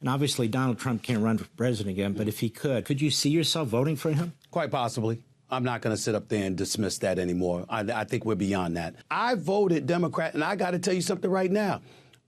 And obviously, Donald Trump can't run for president again, but if he could you see yourself voting for him? Quite possibly. I'm not going to sit up there and dismiss that anymore. I think we're beyond that. I voted Democrat, and I got to tell you something right now.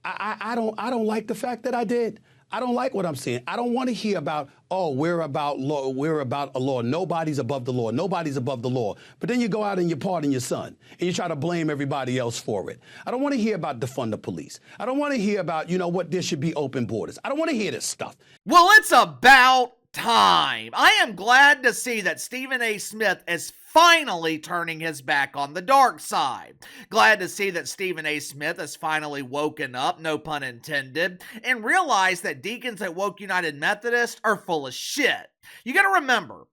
I don't like the fact that I did. I don't like what I'm seeing. I don't want to hear about, oh, we're about law. We're about a law. Nobody's above the law. Nobody's above the law. But then you go out and you pardon your son and you try to blame everybody else for it. I don't want to hear about defund the police. I don't want to hear about, what there should be open borders. I don't want to hear this stuff. Well, it's about time. I am glad to see that Stephen A. Smith is finally turning his back on the dark side. Glad to see that Stephen A. Smith has finally woken up, no pun intended, and realized that deacons at Woke United Methodist are full of shit. You gotta remember,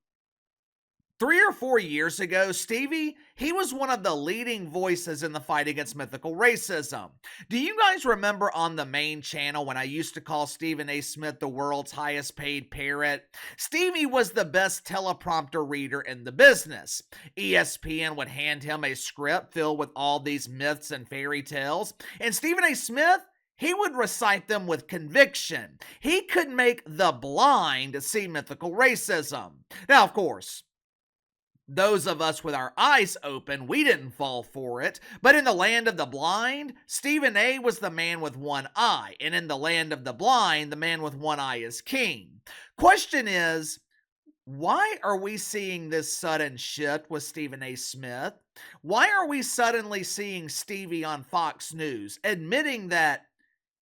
3 or 4 years ago, Stevie, he was one of the leading voices in the fight against mythical racism. Do you guys remember on the main channel when I used to call Stephen A. Smith the world's highest paid parrot? Stevie was the best teleprompter reader in the business. ESPN would hand him a script filled with all these myths and fairy tales, and Stephen A. Smith, he would recite them with conviction. He could make the blind see mythical racism. Now, of course, those of us with our eyes open, we didn't fall for it. But in the land of the blind, Stephen A. was the man with one eye. And in the land of the blind, the man with one eye is king. Question is, why are we seeing this sudden shift with Stephen A. Smith? Why are we suddenly seeing Stevie on Fox News admitting that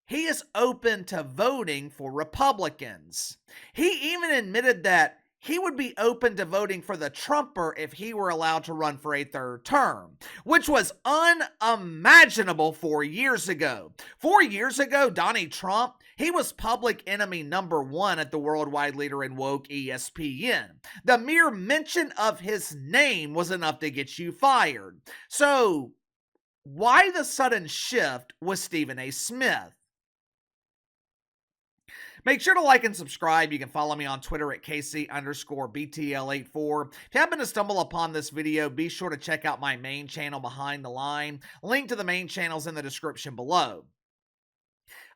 he is open to voting for Republicans? He even admitted that he would be open to voting for the Trumper if he were allowed to run for a third term, which was unimaginable 4 years ago. 4 years ago, Donnie Trump, he was public enemy number one at the worldwide leader in woke ESPN. The mere mention of his name was enough to get you fired. So, why the sudden shift with Stephen A. Smith? Make sure to like and subscribe. You can follow me on Twitter at KC_BTL84. If you happen to stumble upon this video, be sure to check out my main channel, Behind the Line. Link to the main channel's in the description below.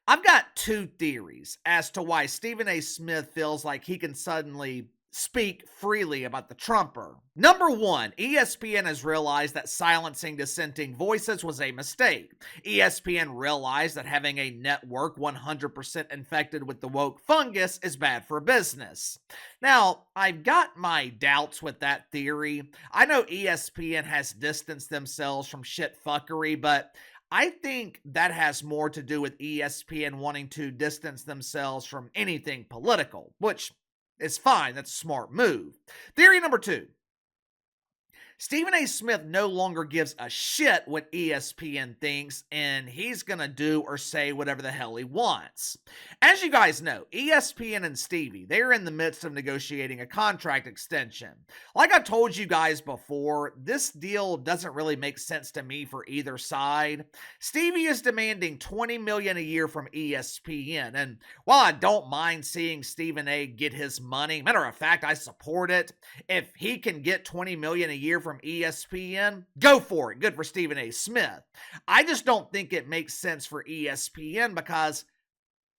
I've got two theories as to why Stephen A. Smith feels like he can suddenly speak freely about the Trumper. Number one, ESPN has realized that silencing dissenting voices was a mistake. ESPN realized that having a network 100% infected with the woke fungus is bad for business. Now, I've got my doubts with that theory. I know ESPN has distanced themselves from shit fuckery, but I think that has more to do with ESPN wanting to distance themselves from anything political, which is fine. That's a smart move. Theory number two. Stephen A. Smith no longer gives a shit what ESPN thinks, and he's going to do or say whatever the hell he wants. As you guys know, ESPN and Stevie, they're in the midst of negotiating a contract extension. Like I told you guys before, this deal doesn't really make sense to me for either side. Stevie is demanding $20 million a year from ESPN, and while I don't mind seeing Stephen A. get his money, matter of fact, I support it. If he can get $20 million a year from ESPN, go for it. Good for Stephen A. Smith. I just don't think it makes sense for ESPN because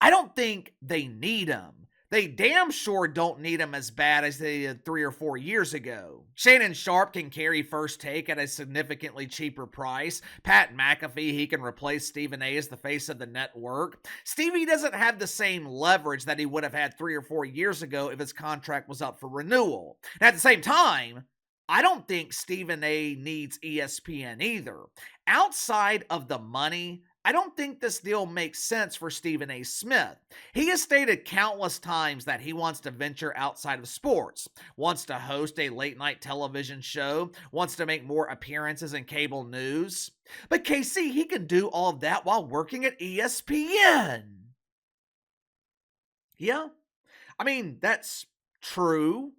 I don't think they need him. They damn sure don't need him as bad as they did 3 or 4 years ago. Shannon Sharp can carry First Take at a significantly cheaper price. Pat McAfee, he can replace Stephen A. as the face of the network. Stevie doesn't have the same leverage that he would have had 3 or 4 years ago if his contract was up for renewal. And at the same time, I don't think Stephen A. needs ESPN either. Outside of the money, I don't think this deal makes sense for Stephen A. Smith. He has stated countless times that he wants to venture outside of sports, wants to host a late-night television show, wants to make more appearances in cable news. But KC, he can do all of that while working at ESPN. Yeah, I mean, that's true.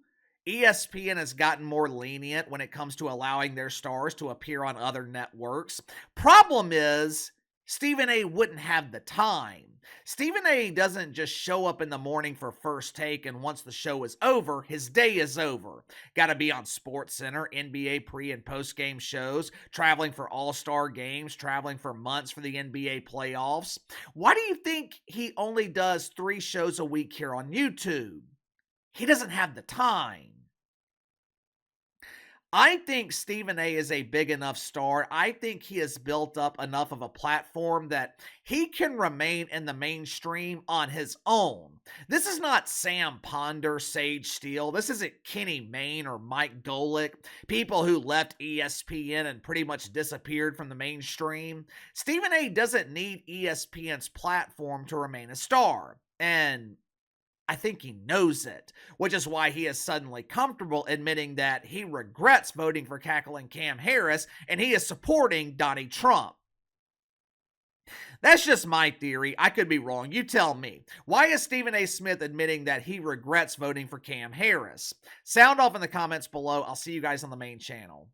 ESPN has gotten more lenient when it comes to allowing their stars to appear on other networks. Problem is, Stephen A wouldn't have the time. Stephen A doesn't just show up in the morning for First Take, and once the show is over, his day is over. Got to be on SportsCenter, NBA pre and post game shows, traveling for All-Star games, traveling for months for the NBA playoffs. Why do you think he only does 3 shows a week here on YouTube? He doesn't have the time. I think Stephen A is a big enough star. I think he has built up enough of a platform that he can remain in the mainstream on his own. This is not Sam Ponder, Sage Steele. This isn't Kenny Mayne or Mike Golick, people who left ESPN and pretty much disappeared from the mainstream. Stephen A doesn't need ESPN's platform to remain a star. And I think he knows it, which is why he is suddenly comfortable admitting that he regrets voting for cackling Cam Harris and he is supporting Donnie Trump. That's just my theory. I could be wrong. You tell me. Why is Stephen A. Smith admitting that he regrets voting for Cam Harris? Sound off in the comments below. I'll see you guys on the main channel.